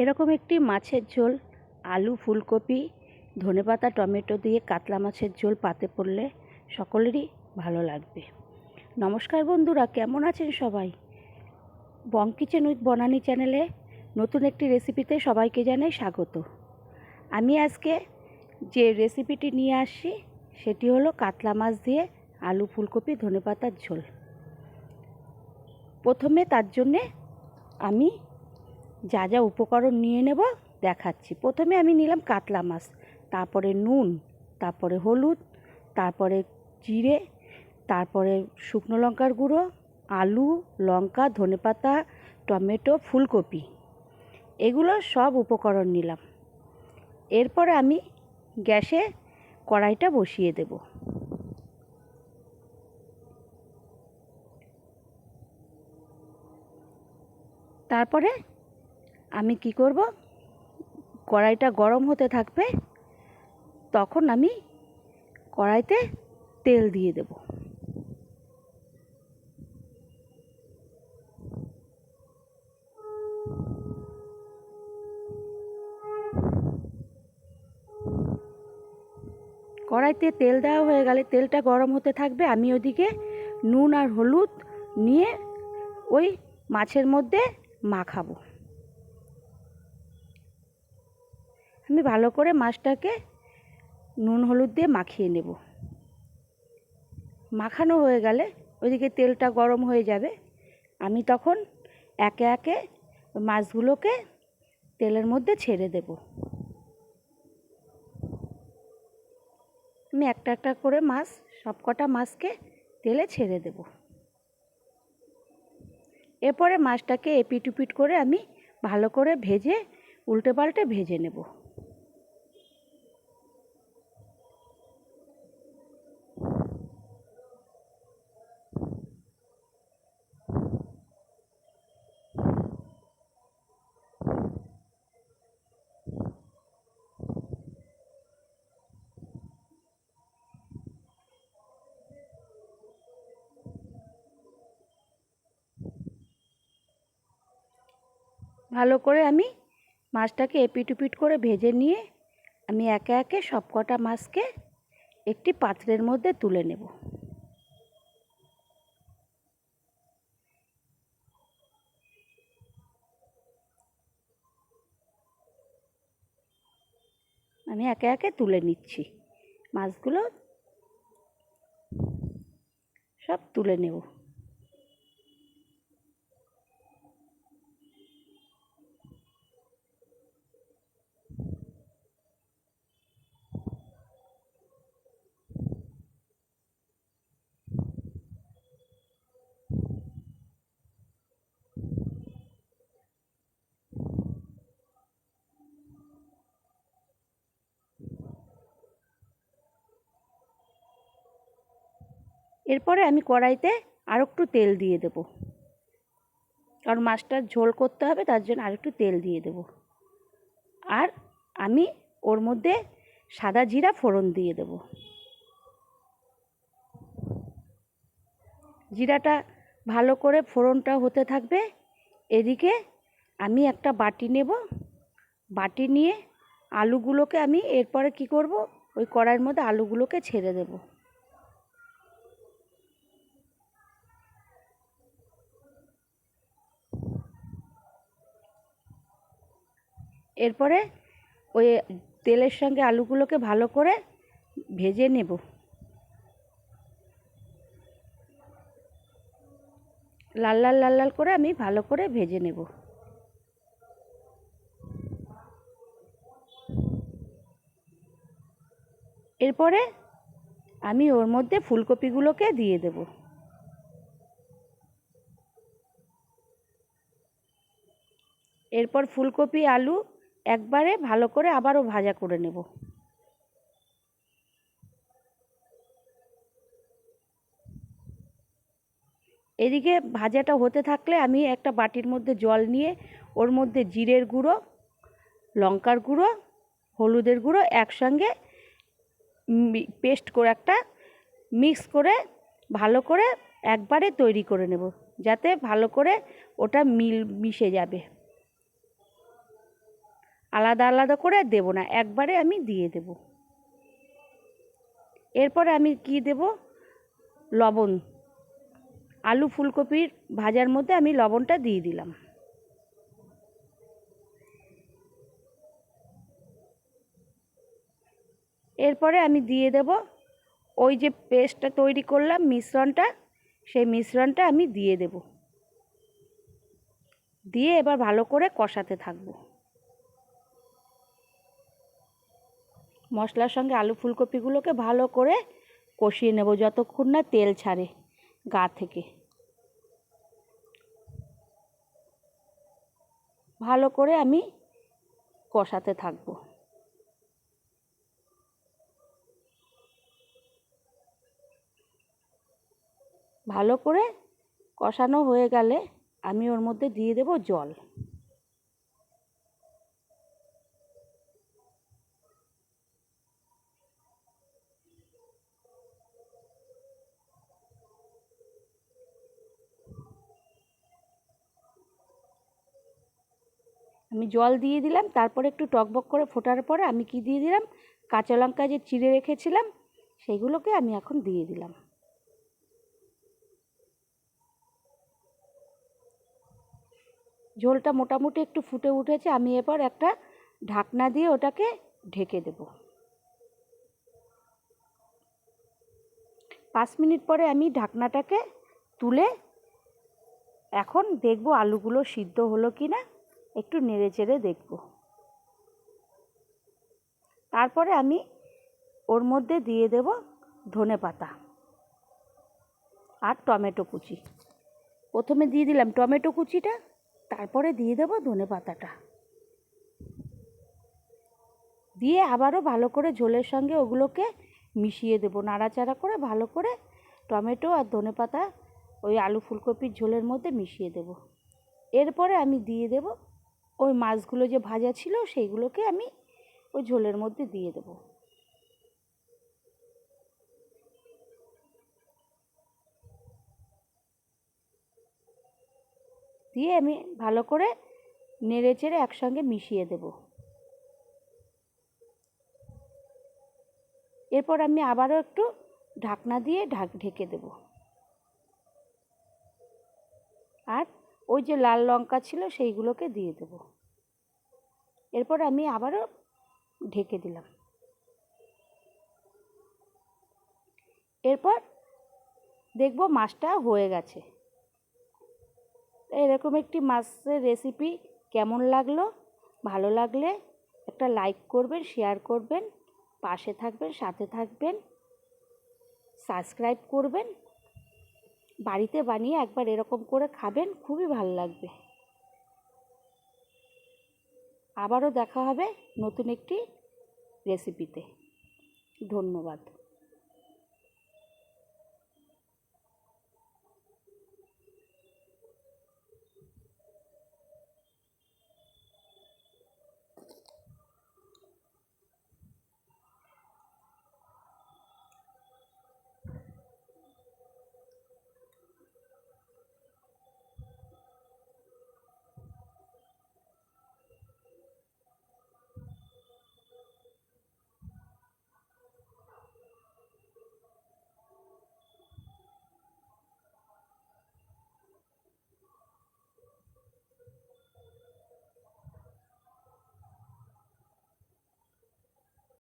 এরকম একটি মাছের ঝোল আলু ফুলকপি ধনেপাতা টমেটো দিয়ে কাতলা মাছের ঝোল পাতে পড়লে সকলেরই ভালো লাগবে। নমস্কার বন্ধুরা, কেমন আছেন সবাই? বং কিচেন উইথ বনানী চ্যানেলে নতুন একটি রেসিপিতে সবাইকে জানাই স্বাগত। আমি আজকে যে রেসিপিটি নিয়ে আসছি সেটি হলো কাতলা মাছ দিয়ে আলু ফুলকপি ধনেপাতার ঝোল। প্রথমে তার জন্যে আমি যা যা উপকরণ নিয়ে নেব দেখাচ্ছি। প্রথমে আমি নিলাম কাতলা মাছ, তারপরে নুন, তারপরে হলুদ, তারপরে জিরে, তারপরে শুকনো লঙ্কার গুঁড়ো, আলু, লঙ্কা, ধনেপাতা, টমেটো, ফুলকপি, এগুলো সব উপকরণ নিলাম। এরপরে আমি গ্যাসে কড়াইটা বসিয়ে দেব। তারপরে আমি কি করব, কড়াইটা গরম হতে থাকবে, তখন আমি কড়াইতে তেল দিয়ে দেব। কড়াইতে তেল দেওয়া হয়ে গেলে তেলটা গরম হতে থাকবে, আমি ওদিকে নুন আর হলুদ নিয়ে ওই মাছের মধ্যে মাখাবো। আমি ভালো করে মাছটাকে নুন হলুদ দিয়ে মাখিয়ে নেব। মাখানো হয়ে গেলে ওইদিকে তেলটা গরম হয়ে যাবে, আমি তখন একে একে মাছগুলোকে তেলের মধ্যে ছেড়ে দেব। আমি একটা একটা করে মাছ, সবকটা মাছকে তেলে ছেড়ে দেব। এরপরে মাছটাকে এপিট উপিট করে আমি ভালো করে ভেজে উল্টে পাল্টে ভেজে নেব। ভালো করে আমি মাছটাকে এপিট উপিট করে ভেজে নিয়ে আমি একে একে সবকটা মাছকে একটি পাত্রের মধ্যে তুলে নেব। আমি একে একে তুলে নিচ্ছি, মাছগুলো সব তুলে নেব। এরপরে আমি কড়াইতে আর একটু তেল দিয়ে দেব, কারণ মাছটার ঝোল করতে হবে, তার জন্য আর একটু তেল দিয়ে দেব। আর আমি ওর মধ্যে সাদা জিরা ফোড়ন দিয়ে দেব। জিরাটা ভালো করে ফোড়নটা হতে থাকবে, এদিকে আমি একটা বাটি নেব। বাটি নিয়ে আলুগুলোকে আমি এরপরে কি করব, ওই কড়াইয়ের মধ্যে আলুগুলোকে ছেড়ে দেব। এরপরে ওই তেলের সঙ্গে আলুগুলোকে ভালো করে ভেজে নেব। লাল লাল লাল লাল করে আমি ভালো করে ভেজে নেব। এরপরে আমি ওর মধ্যে ফুলকপিগুলোকে দিয়ে দেব। এরপর ফুলকপি আলু একবারে ভালো করে আবারও ভাজা করে নেব। এদিকে ভাজাটা হতে থাকলে আমি একটা বাটির মধ্যে জল নিয়ে ওর মধ্যে জিরের গুঁড়ো, লঙ্কার গুঁড়ো, হলুদের গুঁড়ো একসঙ্গে পেস্ট করে একটা মিক্স করে ভালো করে একবারে তৈরি করে নেব, যাতে ভালো করে ওটা মিশে যাবে। আলাদা আলাদা করে দেব না, একবারে আমি দিয়ে দেব। এরপরে আমি কি দেব, লবণ। আলু ফুলকপির ভাজার মধ্যে আমি লবণটা দিয়ে দিলাম। এরপরে আমি দিয়ে দেব ওই যে পেস্টটা তৈরি করলাম, মিশ্রণটা, সেই মিশ্রণটা আমি দিয়ে দেব। দিয়ে এবার ভালো করে কষাতে থাকব। মশলার সঙ্গে আলু ফুলকপিগুলোকে ভালো করে কষিয়ে নেব যতক্ষণ না তেল ছাড়ে গা থেকে। ভালো করে আমি কষাতে থাকব। ভালো করে কষানো হয়ে গেলে আমি ওর মধ্যে দিয়ে দেব জল। আমি জল দিয়ে দিলাম, তারপরে একটু টকবক করে ফোটার পরে আমি কি দিয়ে দিলাম, কাঁচা লঙ্কা যে চিড়ে রেখেছিলাম সেইগুলোকে আমি এখন দিয়ে দিলাম। ঝোলটা মোটামুটি একটু ফুটে উঠেছে, আমি এবার একটা ঢাকনা দিয়ে ওটাকে ঢেকে দেব। 5 মিনিট পরে আমি ঢাকনাটাকে তুলে এখন দেখব আলুগুলো সিদ্ধ হলো কি না, একটু নেড়ে চেড়ে দেখব। তারপরে আমি ওর মধ্যে দিয়ে দেব ধনেপাতা আর টমেটো কুচি। প্রথমে দিয়ে দিলাম টমেটো কুচিটা, তারপরে দিয়ে দেব ধনেপাতাটা। দিয়ে আবারও ভালো করে ঝোলের সঙ্গে ওগুলোকে মিশিয়ে দেব, নাড়াচাড়া করে ভালো করে টমেটো আর ধনেপাতা ওই আলু ফুলকপির ঝোলের মধ্যে মিশিয়ে দেব। এরপরে আমি দিয়ে দেব ওই মাছগুলো যে ভাজা ছিল সেইগুলোকে আমি ওই ঝোলের মধ্যে দিয়ে দেব। দিয়ে আমি ভালো করে নেড়ে চেড়ে একসঙ্গে মিশিয়ে দেব। এরপর আমি আবারও একটু ঢাকনা দিয়ে ঢেকে দেব। আর ওই যে লাল লঙ্কা ছিল সেইগুলোকে দিয়ে দেব। এরপর আমি আবারও ঢেকে দিলাম। এরপর দেখব মাছটা হয়ে গেছে। এরকম একটি মাছের রেসিপি কেমন লাগলো, ভালো লাগলে একটা লাইক করবেন, শেয়ার করবেন, পাশে থাকবেন, সাথে থাকবেন, সাবস্ক্রাইব করবেন। বাড়িতে বানিয়ে একবার এরকম করে খাবেন, খুবই ভালো লাগবে। আবারও দেখা হবে নতুন একটি রেসিপিতে। ধন্যবাদ।